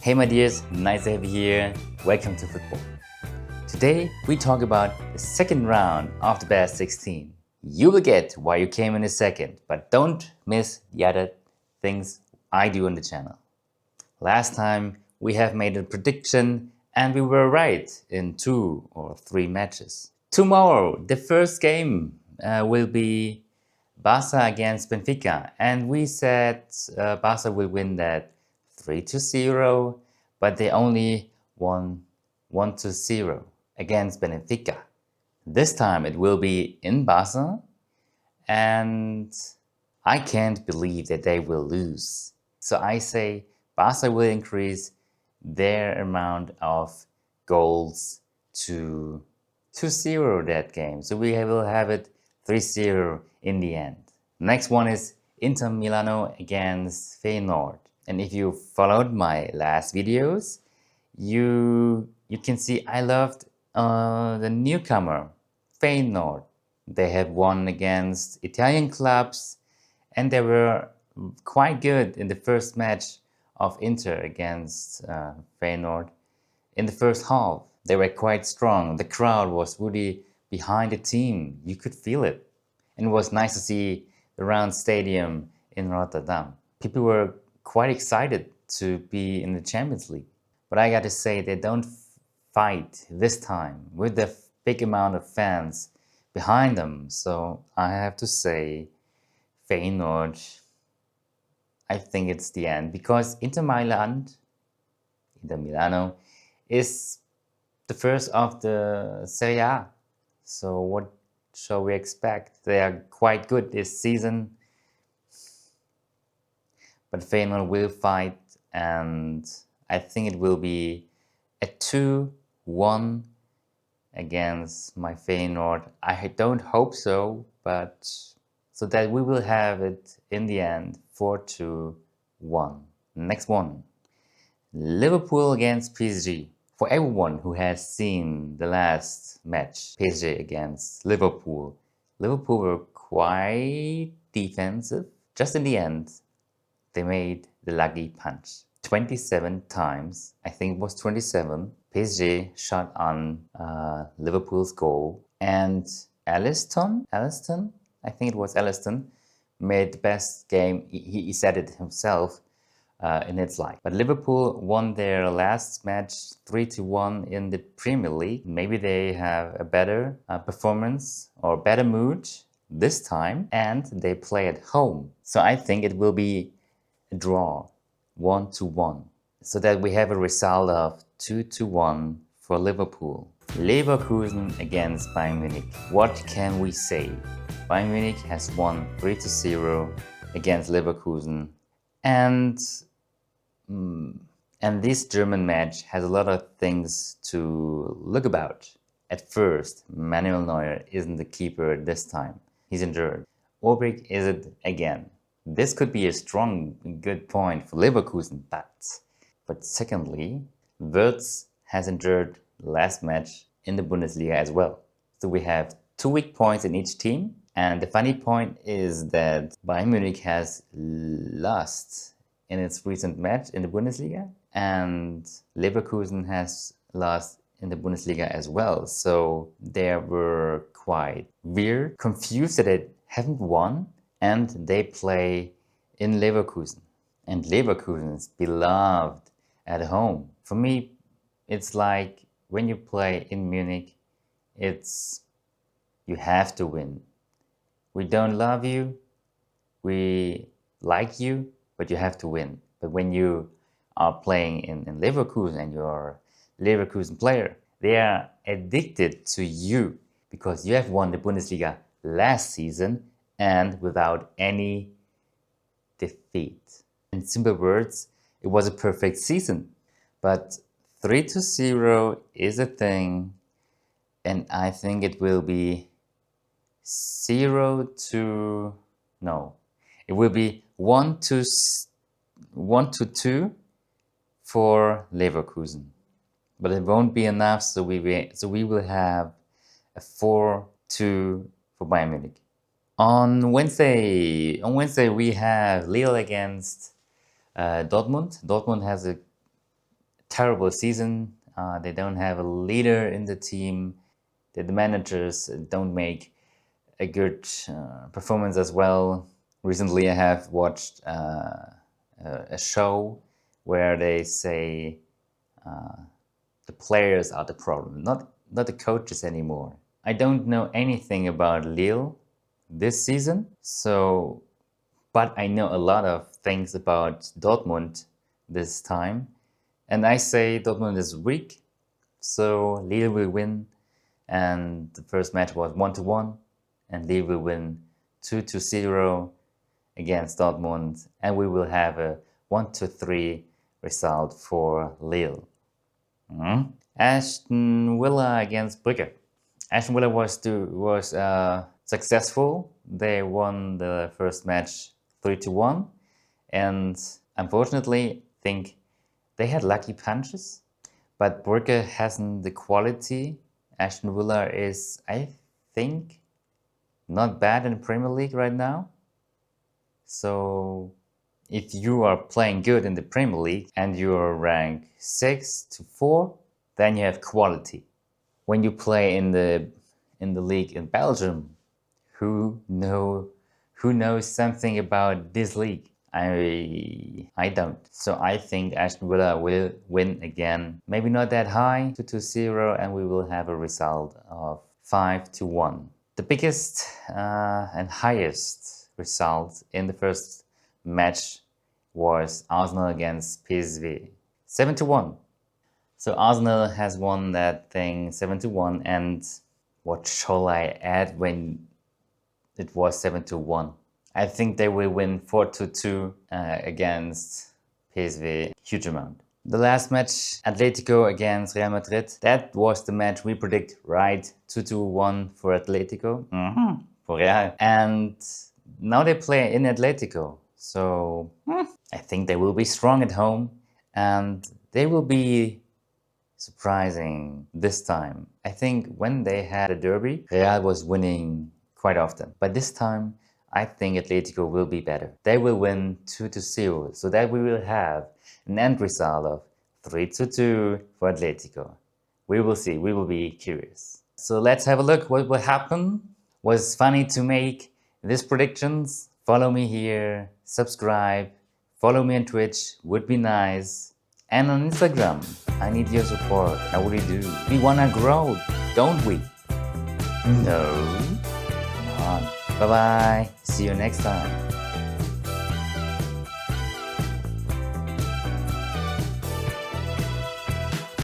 Hey my dears, nice to have you here. Welcome to football. Today we talk about the second round of the best 16. You will get why you came in a second, but don't miss the other things I do on the channel. Last time we have made a prediction and we were right in 2 or 3 matches. Tomorrow the first game will be Barca against Benfica, and we said Barca will win that 3-0, but they only won 1-0 against Benfica. This time it will be in Barca, and I can't believe that they will lose. So I say Barca will increase their amount of goals to 2-0 that game. So we will have it 3-0 in the end. Next one is Inter Milano against Feyenoord. And if you followed my last videos, you can see I loved the newcomer, Feyenoord. They have won against Italian clubs and they were quite good in the first match of Inter against Feyenoord. In the first half, they were quite strong. The crowd was really behind the team. You could feel it. And it was nice to see the round stadium in Rotterdam. People were quite excited to be in the Champions League. But I got to say, they don't fight this time with the big amount of fans behind them. So I have to say, Feyenoord, I think it's the end. Because Inter Milano, is the first of the Serie A. So what shall we expect? They are quite good this season. But Feyenoord will fight, and I think it will be a 2-1 against my Feyenoord. I don't hope so, but so that we will have it in the end 4-1. Next one, Liverpool against PSG. For everyone who has seen the last match, PSG against Liverpool, Liverpool were quite defensive. Just in the end, they made the lucky punch. 27 times, I think it was 27, PSG shot on Liverpool's goal. And Alisson, I think it was Alisson, made the best game, he said it himself, in its life. But Liverpool won their last match 3-1 in the Premier League. Maybe they have a better performance or better mood this time, and they play at home. So I think it will be a draw, 1-1, so that we have a result of 2-1 for Liverpool. Leverkusen against Bayern Munich. What can we say? Bayern Munich has won 3-0 against Leverkusen, and this German match has a lot of things to look about. At first, Manuel Neuer isn't the keeper this time. He's injured. Orbrick is it again. This could be a strong, good point for Leverkusen, but secondly, Wirtz has injured last match in the Bundesliga as well. So we have 2 weak points in each team. And the funny point is that Bayern Munich has lost in its recent match in the Bundesliga, and Leverkusen has lost in the Bundesliga as well. So they were quite weird, confused that they haven't won, and they play in Leverkusen. And Leverkusen is beloved at home. For me, it's like when you play in Munich, you have to win. We don't love you, we like you, but you have to win. But when you are playing in Leverkusen and you're a Leverkusen player, they are addicted to you because you have won the Bundesliga last season and without any defeat. In simple words, it was a perfect season. But 3-0 is a thing, and I think it will be 1-2 for Leverkusen. But it won't be enough, so we will have a 4-2 for Bayern Munich. On Wednesday we have Lille against Dortmund. Dortmund has a terrible season. They don't have a leader in the team. The managers don't make a good performance as well. Recently, I have watched a show where they say the players are the problem, not the coaches anymore. I don't know anything about Lille this season, but I know a lot of things about Dortmund this time, and I say Dortmund is weak, so Lille will win. And the first match was 1-1, and Lille will win 2-0 against Dortmund, and we will have a 1-3 result for Lille. Aston Villa against Brugge. Aston Villa was successful. They won the first match 3-1, and unfortunately, I think they had lucky punches, but Brugge hasn't the quality. Aston Villa is, I think, not bad in the Premier League right now. So if you are playing good in the Premier League and you're ranked 6 to 4, then you have quality. When you play in the league in Belgium, who knows something about this league? I don't. So I think Aston Villa will win again. Maybe not that high, 2-0, and we will have a result of 5-1. The biggest and highest result in the first match was Arsenal against PSV, 7-1. So Arsenal has won that thing 7-1, and what shall I add when it was 7-1? I think they will win 4-2 against PSV, huge amount. The last match, Atletico against Real Madrid, that was the match we predict right, 2-1 for Atletico, for Real. And now they play in Atletico, so I think they will be strong at home, and they will be surprising this time. I think when they had a derby, Real was winning quite often, but this time I think Atletico will be better. They will win 2-0, so that we will have an end result of 3-2 for Atletico. We will see, we will be curious. So let's have a look what will happen. Was funny to make these predictions. Follow me here, subscribe, follow me on Twitch, would be nice. And on Instagram, I need your support, I really do. We wanna grow, don't we? No? Come on. Bye bye. See you next time.